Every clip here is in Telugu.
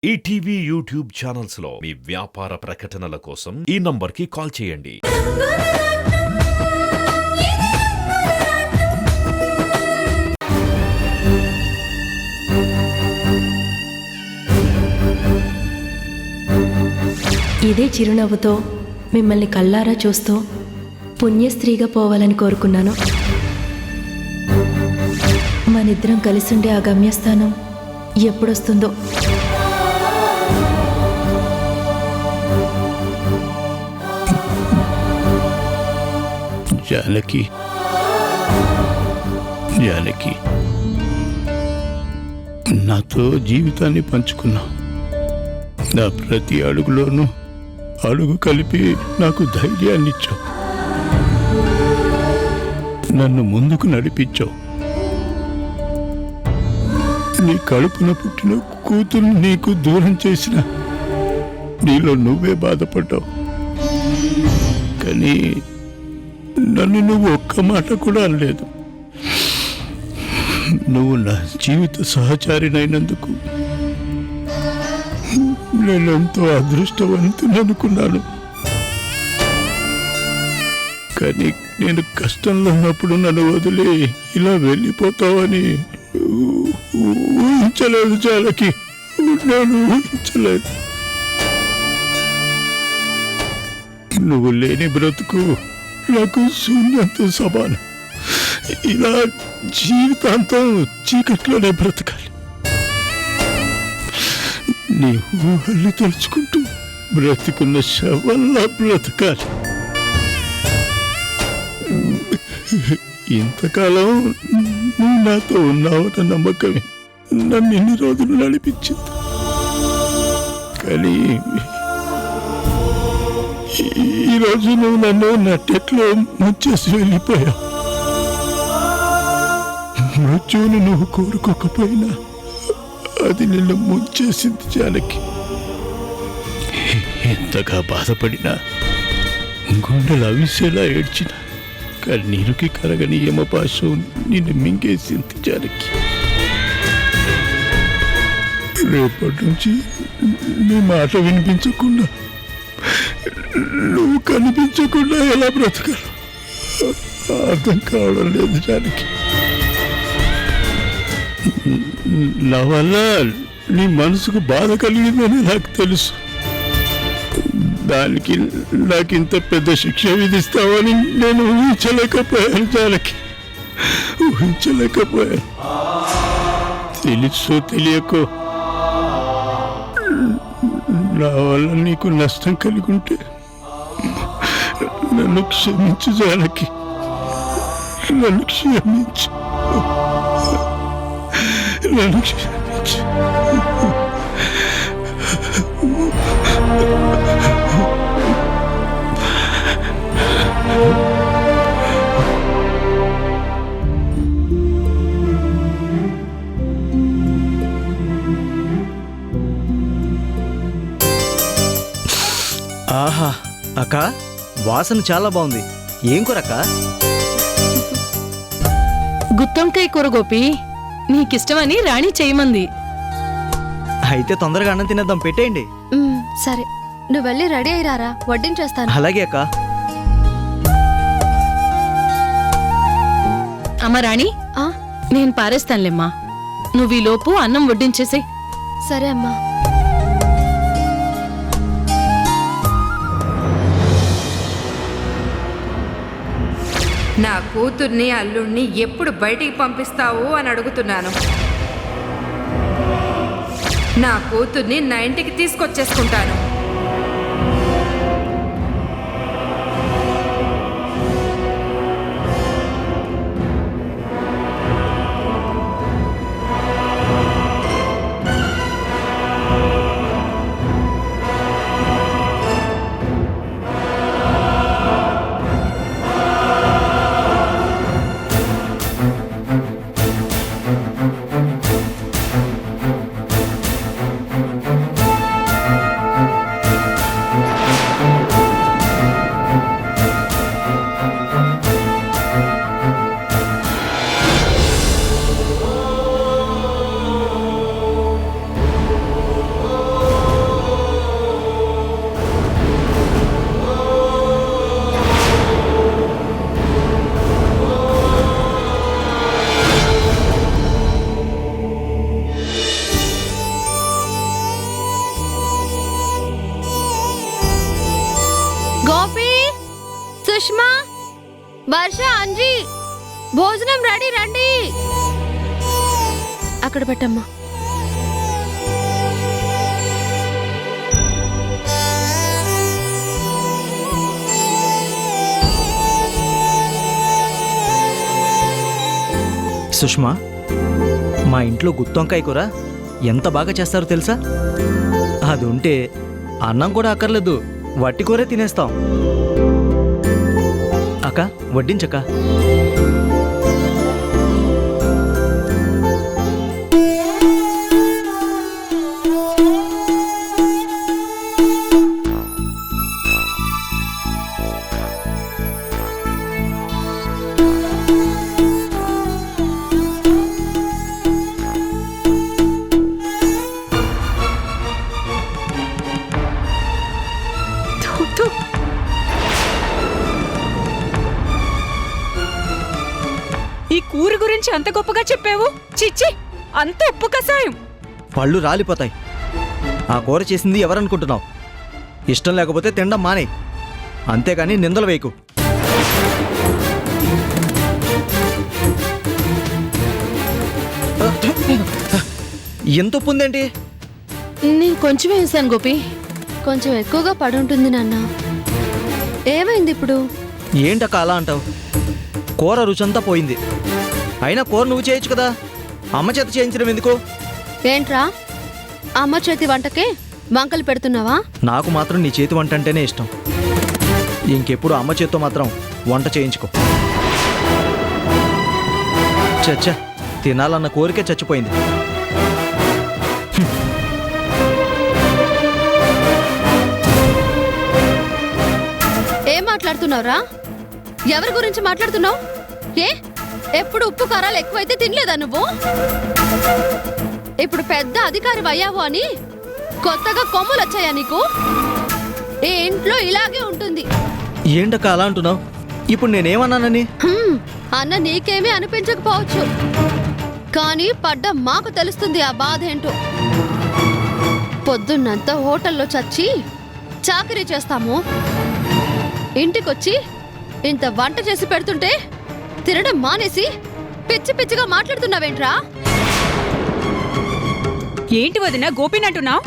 ఈటీవీ యూట్యూబ్ ఛానల్స్ లో మీ వ్యాపార ప్రకటనల కోసం ఈ నంబర్కి కాల్ చేయండి. ఇదే చిరునవ్వుతో మిమ్మల్ని కళ్ళారా చూస్తూ పుణ్యస్త్రీగా పోవాలని కోరుకున్నాను. మనిద్దరం కలిసుండే ఆ గమ్యస్థానం ఎప్పుడొస్తుందో. జానకి, జానకి, నాతో జీవితాన్ని పంచుకున్నావు. నా ప్రతి అడుగులోనూ అడుగు కలిపి నాకు ధైర్యాన్ని ఇచ్చావు. నన్ను ముందుకు నడిపించావు. నీ కడుపున పుట్టిన కూతురు నీకు దూరం చేసిన నీలో నువ్వే బాధపడ్డావు. కానీ నన్ను నువ్వు ఒక్క మాట కూడా అనలేదు. నువ్వు నా జీవిత సహచారినైనందుకు నేనెంతో అదృష్టవంతుని అనుకున్నాను. కానీ నేను కష్టంలో ఉన్నప్పుడు నన్ను వదిలి ఇలా వెళ్ళిపోతావని ఊహించలేదు జానకి, నేను ఊహించలేదు. నువ్వు లేని బ్రతుకు నాకు శూన్యంతో సమానం. ఇలా జీవితాంతం చీకట్లోనే బ్రతకాలి. నీ ఊహల్ని తలుచుకుంటూ బ్రతికున్న శవల్లా బ్రతకాలి. ఇంతకాలం నువ్వు నాతో ఉన్నావన్న నమ్మకమే నన్ను ఇన్ని రోజులు నడిపించింది. కానీ ఈరోజు నువ్వు నన్ను నట్టెట్లో ముంచేసి వెళ్ళిపోయావు. మృత్యువుని నువ్వు కోరుకోకపోయినా అది నిన్ను ముంచేసింది జానకి. ఎంతగా బాధపడినా, గుండెలు అవిసేలా ఏడ్చినా కన్నీరుకి కరగని యమపాశం నిన్ను మింగేసింది జానకి. రేపటి నుంచి నీ మాట వినిపించకుండా, నువ్వు కనిపించకుండా ఎలా బ్రతకాలి అర్థం కావడం లేదు జానకి. నా వల్ల నీ మనసుకు బాధ కలిగిందని నాకు తెలుసు. దానికి నాకింత పెద్ద శిక్ష విధిస్తావని నేను ఊహించలేకపోయాను జానకి, ఊహించలేకపోయాను. తెలుసో తెలియకో నా వల్ల నీకు నష్టం కలిగి ఉంటే నన్ను క్షమించు జానకి, నన్ను క్షమించు, నన్ను క్షమించు. ఆహా అక్క, వాసన చాలా బాగుంది. ఏం కూర అక్క? గుత్తొంకాయ కూర గోపి, నీకిష్టమని రాణి చేయమంది. అయితే తొందరగా అన్నం తినేద్దాం, పెట్టేయండి. సరే, నువ్వు వెళ్ళి రెడీ అయ్యారా, వడ్డించేస్తాను. అలాగే అక్క. అమ్మ రాణి, నేను పారేస్తానులేమ్మా, నువ్వు ఈ లోపు అన్నం వడ్డించేసే. సరే అమ్మా. నా కూతుర్ని అల్లుణ్ణి ఎప్పుడు బయటికి పంపిస్తావు అని అడుగుతున్నాను. నా కూతుర్ని నా ఇంటికి తీసుకొచ్చేసుకుంటాను. గోపి, సుష్మా, వర్ష, అంజీ, భోజనం రెడీ, రండి. అక్కడ పెట్టమ్మా. సుష్మా, మా ఇంట్లో గుత్తొంకాయ కూర ఎంత బాగా చేస్తారో తెలుసా? అది ఉంటే అన్నం కూడా అక్కర్లేదు, వట్టి కూరే తినేస్తాం. అక్క, వడ్డించక్క. ఈ కూర గురించి అంత గొప్పగా చెప్పావు. చిచ్చి, అంత ఉప్పు కషాయం. పళ్ళు రాలిపోతాయి. ఆ కూర చేసింది ఎవరనుకుంటున్నావు? ఇష్టం లేకపోతే తినడం మానే, అంతేగాని నిందలు వేయకు. ఎంత ఉప్పు ఉందేంటి? నేను కొంచెం వేసాను గోపి. కొంచెం ఎక్కువగా పడుంటుంది నాన్న. ఏమైంది ఇప్పుడు? ఏంటక్క అలా అంటావు? కూర రుచంతా పోయింది. అయినా కూర నువ్వు చేయొచ్చు కదా, అమ్మ చేత చేయించడం ఎందుకు? ఏంట్రా, అమ్మ చేతి వంటకే వంకలు పెడుతున్నావా? నాకు మాత్రం నీ చేతి వంట అంటేనే ఇష్టం. ఇంకెప్పుడు అమ్మ చేత్తో మాత్రం వంట చేయించుకో. చచ్చ, తినాలన్న కోరికే చచ్చిపోయింది. ఏం మాట్లాడుతున్నావురా? ఎవరి గురించి మాట్లాడుతున్నావు? ఎప్పుడు ఉప్పు కారాలు ఎక్కువైతే తినలేదా నువ్వు? ఇప్పుడు పెద్ద అధికారి అయ్యావు అని కొత్తగా కొమ్ములు వచ్చాయా నీకు? ఈ ఇంట్లో ఇలాగే ఉంటుంది. ఏంటక్క అలా అంటున్నావు? ఇప్పుడు నేనేమన్నానని? అన్న నీకేమీ అనిపించకపోవచ్చు, కానీ పడ్డ మాకు తెలుస్తుంది ఆ బాధ ఏంటో. పొద్దున్నంతా హోటల్లో చచ్చి చాకరీ చేస్తాము, ఇంటికొచ్చి ఇంత వంట చేసి పెడుతుంటే తినడం మానేసి పిచ్చి పిచ్చిగా మాట్లాడుతున్నావేంట్రా? ఏంటి వదిన గోపినంటున్నావు?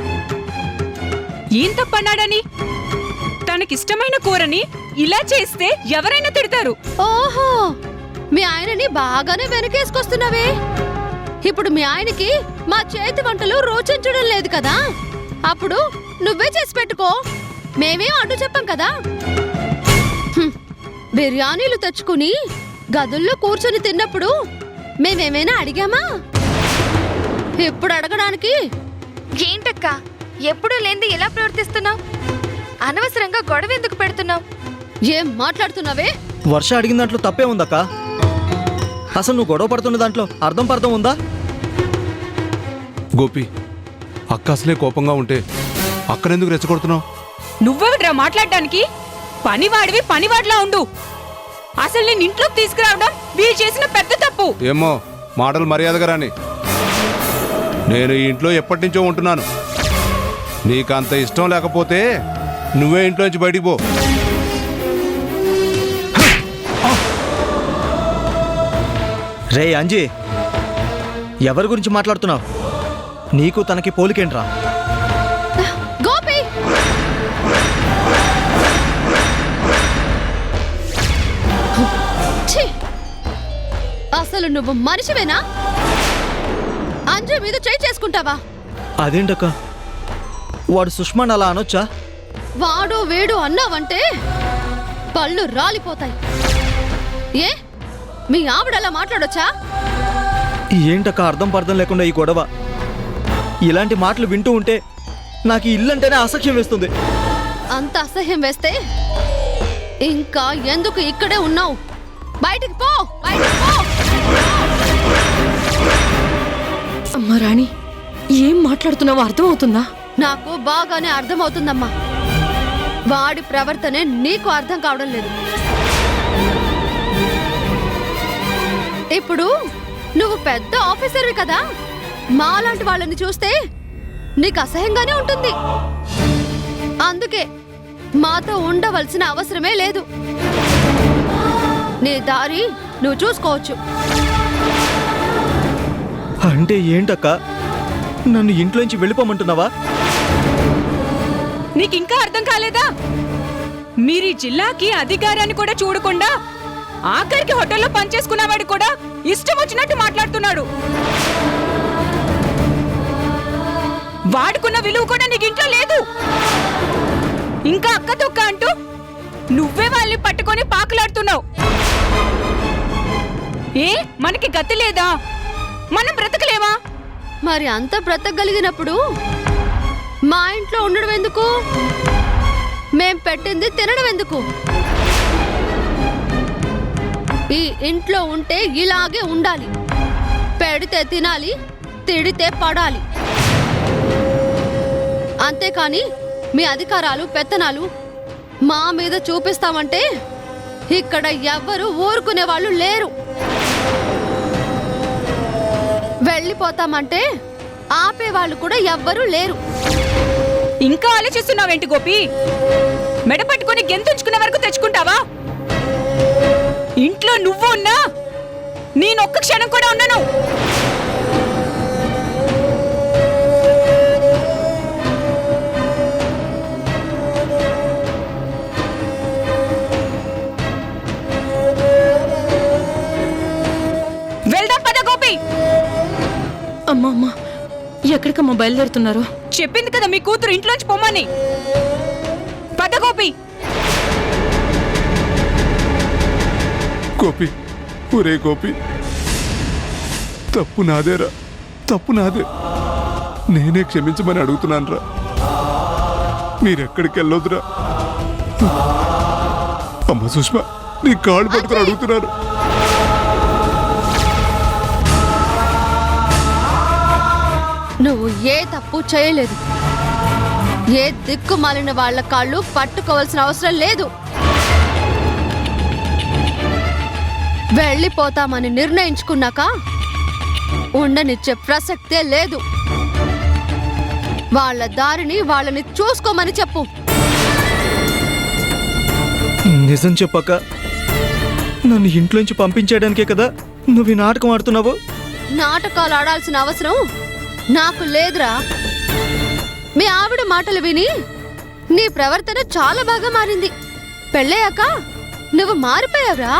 ఏం తప్పన్నాడని? తనకిష్టమైన కూరని ఇలా చేస్తే ఎవరైనా తిడతారు. ఓహో, మీ ఆయనని బాగానే వెనకేసుకొస్తున్నావే. ఇప్పుడు మీ ఆయనకి మా చేతి వంటలు రోచించడం లేదు కదా, అప్పుడు నువ్వే చేసి పెట్టుకో, మేమేం అడ్డు చెప్పాం కదా. బిర్యానీలు తెచ్చుకుని గదుల్లో కూర్చొని తిన్నప్పుడు మేమేమైనా అడిగామా? ఇప్పుడు అడగడానికి ఏంటక్క ఎప్పుడూ లేంది ఎలా ప్రవర్తిస్తున్నావు? అనవసరంగా గొడవ ఎందుకు పెడుతున్నావు? ఏం మాట్లాడుతున్నావే? వర్ష అడిగిన దాంట్లో తప్పే ఉందక్క. అసలు నువ్వు గొడవ పడుతున్న దాంట్లో అర్థం పర్థం ఉందా? గోపి, అక్క అసలే కోపంగా ఉంటే అక్కడెందుకు రెచ్చగొడుతున్నావు? నువ్వెవడ్రా మాట్లాడడానికి? పనివాడివి పనివాడిలా ఉండు. అసలు నేను ఇంట్లోకి తీసుకురావడం వీళ్ళు చేసిన పెద్ద తప్పు. ఏమో, మాటలు మర్యాదగా రాని. నేను ఈ ఇంట్లో ఎప్పటి నుంచో ఉంటున్నాను. నీకు అంత ఇష్టం లేకపోతే నువ్వే ఇంట్లో నుంచి బయటికి పో. రే అంజీ, ఎవరి గురించి మాట్లాడుతున్నావు? నీకు తనకి పోలికేంట్రా? గోపి, ఛీ! అసలు నువ్వు మనిషివేనా? అంజు మీద చేయి చేసుకుంటావా? అదేంటక్క, వాడు సుష్మాన్ అలా అనొచ్చా? వాడు వేడు అన్నావంటే పళ్ళు రాలిపోతాయి. ఏ, మీ ఆవిడలా మాట్లాడొచ్చా? ఏంటక్క అర్థం పర్థం లేకుండా ఈ గొడవ? ఇలాంటి మాటలు వింటూ ఉంటే నాకు ఈ ఇల్లంటేనే అసహ్యం వేస్తుంది. అంత అసహ్యం వేస్తే ఇంకా ఎందుకు ఇక్కడే ఉన్నావు? బయటికి పో, బయటికి పో. అమ్మా రాణి, ఏం మాట్లాడుతున్నావో అర్థమవుతుందా? నాకు బాగానే అర్థమవుతుందమ్మా. వాడి ప్రవర్తనే నీకు అర్థం కావడం లేదు. ఇప్పుడు నువ్వు పెద్ద ఆఫీసర్వి కదా, మాలాంటి వాళ్ళని చూస్తే నీకు అసహ్యంగానే ఉంటుంది. అందుకే మాతో ఉండవలసిన అవసరమే లేదు. నీ దారి నువ్వు చూసుకోవచ్చు. అంటే ఏంటక్క, నన్ను ఇంట్లోంచి వెళ్ళిపోమంటున్నావా? నీకింకా అర్థం కాలేదా? మీరు ఈ జిల్లాకి అధికారాన్ని కూడా చూడకుండా ఆఖరికి హోటల్లో పనిచేసుకున్నవాడు కూడా ఇష్టం వచ్చినట్టు మాట్లాడుతున్నాడు. వాడుకున్న విలువ కూడా నీకు ఇంట్లో లేదు. ఇంకా అక్క తొక్క అంటూ నువ్వే వాళ్ళని పట్టుకొని పాకులాడుతున్నావు. ఏ మనకి గతి లేదా? మనం బ్రతకలేమా? మరి అంత బ్రతకగలిగినప్పుడు మా ఇంట్లో ఉండడం ఎందుకు? మేం పెట్టింది తినడం ఎందుకు? ఈ ఇంట్లో ఉంటే ఇలాగే ఉండాలి. పెడితే తినాలి, తిడితే పడాలి. అంతేకాని మీ అధికారాలు పెత్తనాలు మా మీద చూపిస్తామంటే ఇక్కడ ఎవ్వరూ ఊరుకునే వాళ్ళు లేరు. వెళ్ళిపోతామంటే ఆపేవాళ్ళు కూడా ఎవ్వరూ లేరు. ఇంకా ఆలోచిస్తున్నావేంటి గోపి? మెడ పట్టుకుని గెంతుంచుకునే వరకు తెచ్చుకుంటావా? ఇంట్లో నువ్వు ఉన్నా నేనొక్క క్షణం కూడా ఉండను. వెళ్దాం పద గోపి. అమ్మా అమ్మా, ఎక్కడికమ్మా బయలుదేరుతున్నారు? చెప్పింది కదా మీ కూతురు ఇంట్లోంచి పొమ్మని. పద గోపి. గోపి, ఒరే గోపి, తప్పు నాదేరా, తప్పు నాదే. నేనే క్షమించమని అడుగుతున్నాను రా. మీరెక్కడికి వెళ్ళొద్దురా. అమ్మ సుష్మా, నీ కాళ్ళు పట్టుకుని అడుగుతున్నారు. నువ్వు ఏ తప్పు చేయలేదు. ఏ దిక్కు మాలిన వాళ్ళ కాళ్ళు పట్టుకోవాల్సిన అవసరం లేదు. వెళ్ళిపోతామని నిర్ణయించుకున్నాక ఉండనిచ్చే ప్రసక్తే లేదు. వాళ్ళ దారిని వాళ్ళని చూసుకోమని చెప్పు. నిజం చెప్పక్క, నన్ను ఇంట్లోంచి పంపించేయడానికే కదా నువ్వు ఈ నాటకం ఆడుతున్నావు. నాటకాలు ఆడాల్సిన అవసరం నాకు లేదురా. మీ ఆవిడ మాటలు విని నీ ప్రవర్తన చాలా బాగా మారింది. పెళ్ళయ్యాక నువ్వు మారిపోయావురా.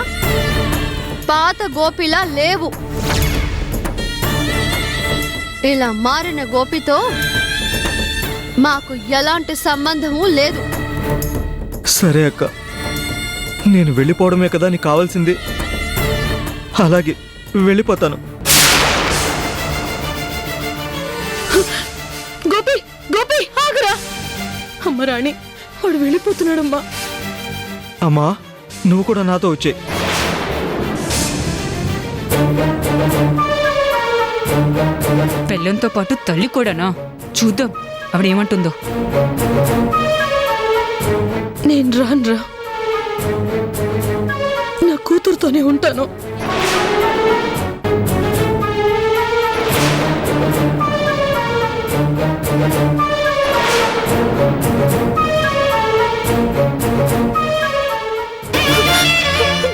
పాత గోపిలా లేవు. ఇలా మారిన గోపితో మాకు ఎలాంటి సంబంధము లేదు. సరే అక్క, నేను వెళ్ళిపోవడమే కదా నీకు కావాల్సింది. అలాగే వెళ్ళిపోతాను. గోపి గోపి ఆగురా. అమ్మ రాణి, వాడు వెళ్ళిపోతున్నాడమ్మా. అమ్మా, నువ్వు కూడా నాతో వచ్చే. పెళ్ళంతో పాటు తల్లి కూడానా? చూద్దాం ఆవిడేమంటుందో. నేను రానురా. నా కూతురుతోనే ఉంటాను.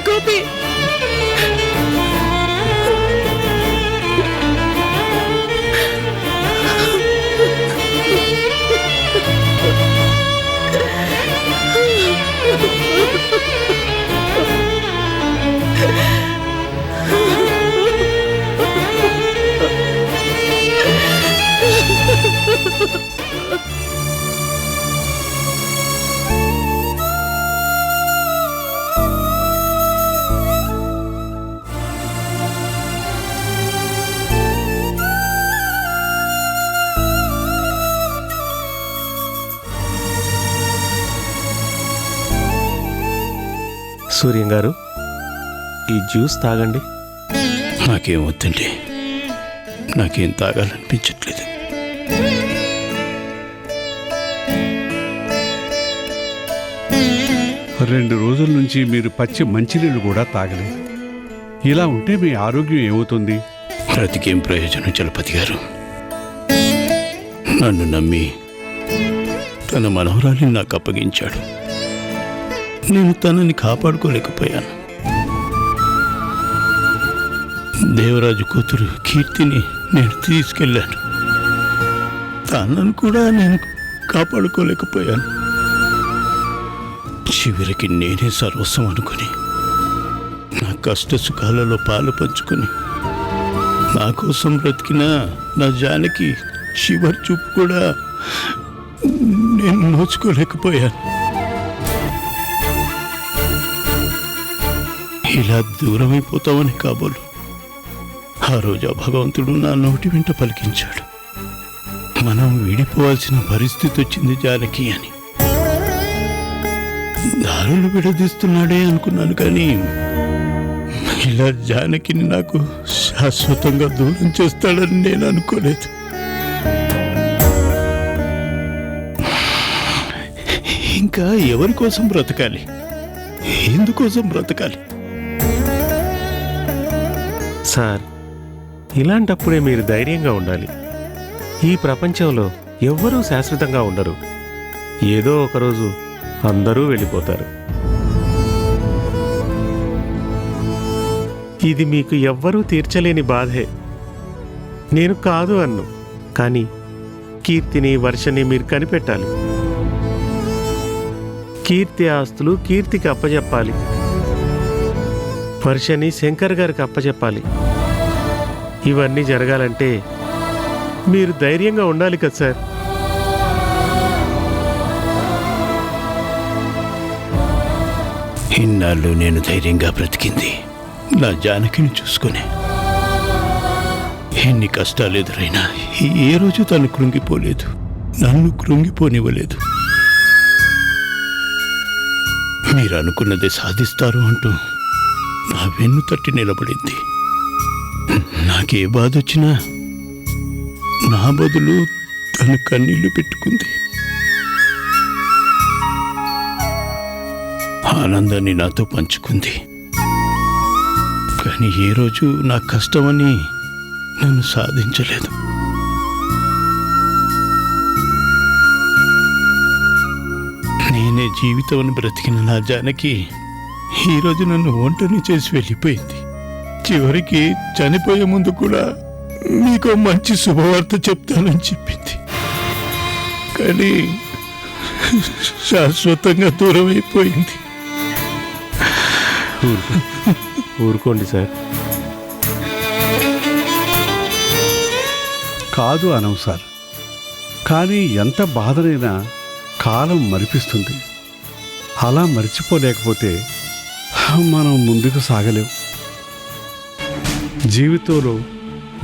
గోపి, సూర్యం గారు, ఈ జ్యూస్ తాగండి. నాకేం వద్దండి, నాకేం తాగాలనిపించట్లేదు. రెండు రోజుల నుంచి మీరు పచ్చి మంచినీళ్ళు కూడా తాగలేదు. ఇలా ఉంటే మీ ఆరోగ్యం ఏమవుతుంది? బ్రతికేం ప్రయోజనం చలపతి గారు? నన్ను నమ్మి తన మనవరాలిని నాకు అప్పగించాడు. నేను తనని కాపాడుకోలేకపోయాను. దేవరాజు కూతురు కీర్తిని నేను తీసుకెళ్ళాను. తనను కూడా నేను కాపాడుకోలేకపోయాను. చివరికి నేనే సర్వస్వం అనుకుని నా కష్ట సుఖాలలో పాలు పంచుకొని నా కోసం బ్రతికిన నా జానకి చివరి చూపు కూడా నేను నోచుకోలేకపోయాను. ఇలా దూరమైపోతామని కాబోలు ఆ రోజు ఆ భగవంతుడు నా నోటి వెంట పలికించాడు, మనం విడిపోవాల్సిన పరిస్థితి వచ్చింది జానకి అని. దారులు విడదీస్తున్నాడే అనుకున్నాను, కానీ ఇలా జానకిని నాకు శాశ్వతంగా దూరం చేస్తాడని నేను అనుకోలేదు. ఇంకా ఎవరి కోసం బ్రతకాలి, ఎందుకోసం బ్రతకాలి? సార్, ఇలాంటప్పుడే మీరు ధైర్యంగా ఉండాలి. ఈ ప్రపంచంలో ఎవ్వరూ శాశ్వతంగా ఉండరు. ఏదో ఒకరోజు అందరూ వెళ్ళిపోతారు. ఇది మీకు ఎవ్వరూ తీర్చలేని బాధే. నేను కాదు అన్ను, కానీ కీర్తిని వర్షని మీరు కనిపెట్టాలి. కీర్తి ఆస్తులు కీర్తికి అప్పచెప్పాలి, వర్షని శంకర్ గారికి అప్పచెప్పాలి. ఇవన్నీ జరగాలంటే మీరు ధైర్యంగా ఉండాలి కదా సార్. ఇన్నాళ్ళు నేను ధైర్యంగా బ్రతికింది నా జానకిని చూసుకుని. ఎన్ని కష్టాలు ఎదురైనా ఏ రోజు తను కృంగిపోలేదు, నన్ను కృంగిపోనివ్వలేదు. మీరు అనుకున్నదే సాధిస్తారు అంటూ నా వెన్ను తట్టి నిలబడింది. నాకే బాధ వచ్చినా నా బదులు తను కన్నీళ్లు పెట్టుకుంది. ఆనందాన్ని నాతో పంచుకుంది. కానీ ఏ రోజు నా కష్టమని నన్ను సాధించలేదు. నేనే జీవితం అని బ్రతికిన నా జానకి ఈరోజు నన్ను ఒంటరిని చేసి వెళ్ళిపోయింది. చివరికి చనిపోయే ముందు కూడా మీకు మంచి శుభవార్త చెప్తానని చెప్పింది. కానీ శాశ్వతంగా దూరం అయిపోయింది. ఊరుకోండి సార్. కాదు అనవు సార్, కానీ ఎంత బాధనైనా కాలం మరిపిస్తుంది. అలా మరిచిపోలేకపోతే మనం ముందుకు సాగలేం. జీవితంలో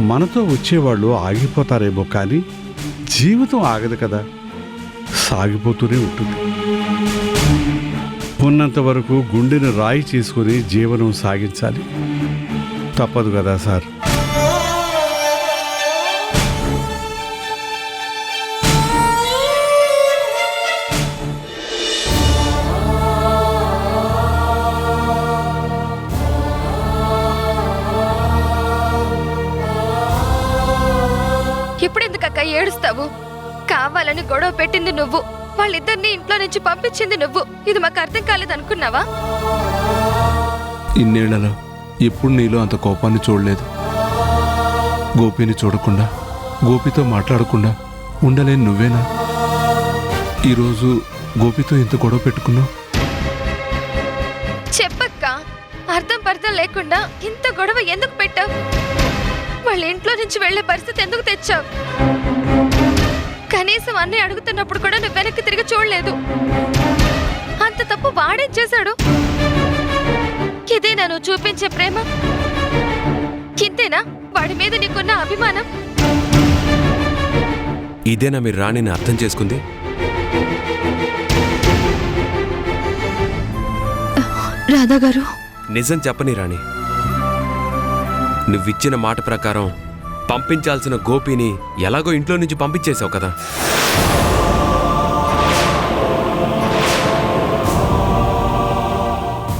మనతో వచ్చేవాళ్ళు ఆగిపోతారేమో, కానీ జీవితం ఆగదు కదా, సాగిపోతూనే ఉంటుంది. ఉన్నంత వరకు గుండెను రాయి చేసుకుని జీవనం సాగించాలి. తప్పదు కదా సార్. ఇప్పుడెందుకక్క ఏడుస్తావు? కావాలని గొడవ పెట్టింది నువ్వు, వాళ్ళిద్దరిని ఇంట్లో నుంచి పంపించింది నువ్వు. ఇది మాకు అర్థం కాలేదనుకున్నావా? ఇన్నేళ్లలో ఎప్పుడు నీలో అంత కోపాన్ని చూడలేదు. గోపిని చూడకుండా, గోపితో మాట్లాడకుండా ఉండలేని నువ్వేనా ఈరోజు గోపితో ఇంత గొడవ పెట్టుకున్నావు? చెప్పక్క, అర్థం పర్థం లేకుండా ఇంత గొడవ ఎందుకు పెట్టావు? వాళ్ళ ఇంట్లో నుంచి వెళ్లే పరిస్థితి ఎందుకు తెచ్చావు? కనీసం అన్నీ అడుగుతున్నప్పుడు కూడా నువ్వు వెనక్కి తిరిగి చూడలేదు. అంత తప్పు వాడేం చేశాడు? ఇదేనా నువ్వు చూపించే ప్రేమ? ఇంతేనా వాడి మీద నీకున్న అభిమానం? ఇదేనా మీరు రాణిని అర్థం చేసుకుంది? రాధా గారు, నిజం చెప్పని రాణి, నువ్విచ్చిన మాట ప్రకారం పంపించాల్సిన గోపిని ఎలాగో ఇంట్లో నుంచి పంపించేశావు కదా.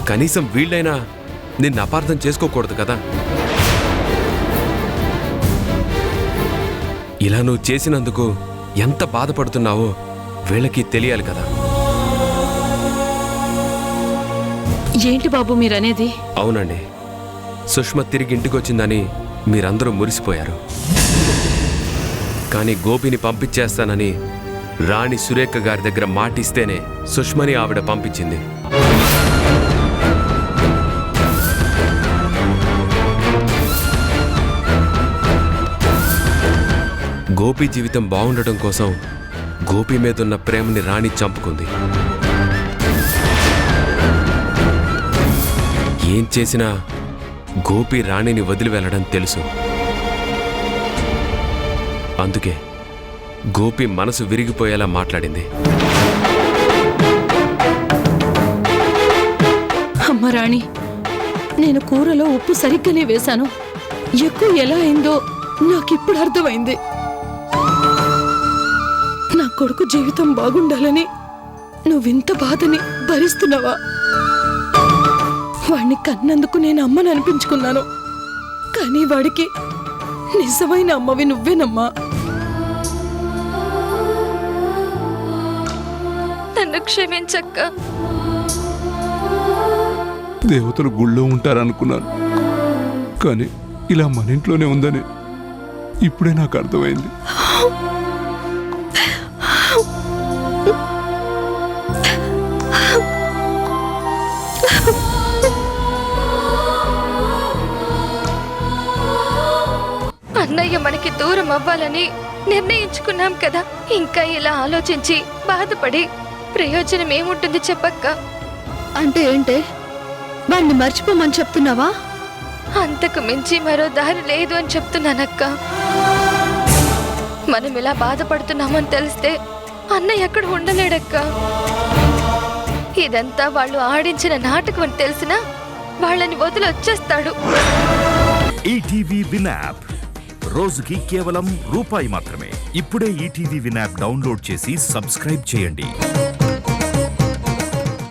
కనీసం వీళ్ళైనా నిన్ను అపార్థం చేసుకోకూడదు కదా. ఇలా నువ్వు చేసినందుకు ఎంత బాధపడుతున్నావో వీళ్ళకి తెలియాలి కదా. ఏంటి బాబు మీరనేది? అవునండి, సుష్మ తిరిగి ఇంటికి వచ్చిందని మీరందరూ మురిసిపోయారు. కానీ గోపిని పంపించేస్తానని రాణి సురేఖ గారి దగ్గర మాటిస్తేనే సుష్మని ఆవిడ పంపించింది. గోపి జీవితం బాగుండటం కోసం గోపి మీదున్న ప్రేమని రాణి చంపుకుంది. ఏం చేసినా గోపి రాణిని వదిలి వెళ్ళడం తెలుసు. అందుకే గోపి మనసు విరిగిపోయేలా మాట్లాడింది. అమ్మ రాణి, నేను కూరలో ఉప్పు సరిగ్గానే వేశాను. ఎక్కువ ఎలా అయిందో నాకిప్పుడు అర్థమైంది. నా కొడుకు జీవితం బాగుండాలని నువ్వింత బాధని భరిస్తున్నావా? వాణ్ణి కన్నందుకు నేను అమ్మని అనిపించుకున్నాను, కానీ వాడికి నిజమైన అమ్మవి నువ్వేనమ్మా. నన్ను క్షమించక్క. దేవతలు గుళ్ళో ఉంటారనుకున్నాను, కానీ ఇలా మన ఇంట్లోనే ఉందని ఇప్పుడే నాకు అర్థమైంది. అన్నయ్య మనకి దూరం అవ్వాలని నిర్ణయించుకున్నాం కదా. ఇంకా ఇలా ఆలోచించి బాధపడి ప్రయోజనం ఏముంటుంది చెప్పక్క? అంటే ఏంటే, వాణ్ణి మర్చిపోమని చెప్తున్నావా? అంతకు మించి మరో దారి లేదు అని చెప్తున్నానక్క. మనం ఇలా బాధపడుతున్నామని తెలిస్తే అన్నయ్య ఎక్కడ ఉండలేడక్క. ఇదంతా వాళ్ళు ఆడించిన నాటకం అని తెలిసినా వాళ్ళని వదిలి వచ్చేస్తాడు. ఈటీవీ విన్ యాప్ రోజుకి కేవలం రూపాయి మాత్రమే. ఇప్పుడే ఈటీవీ విన్ యాప్ డౌన్లోడ్ చేసి సబ్స్క్రైబ్ చేయండి.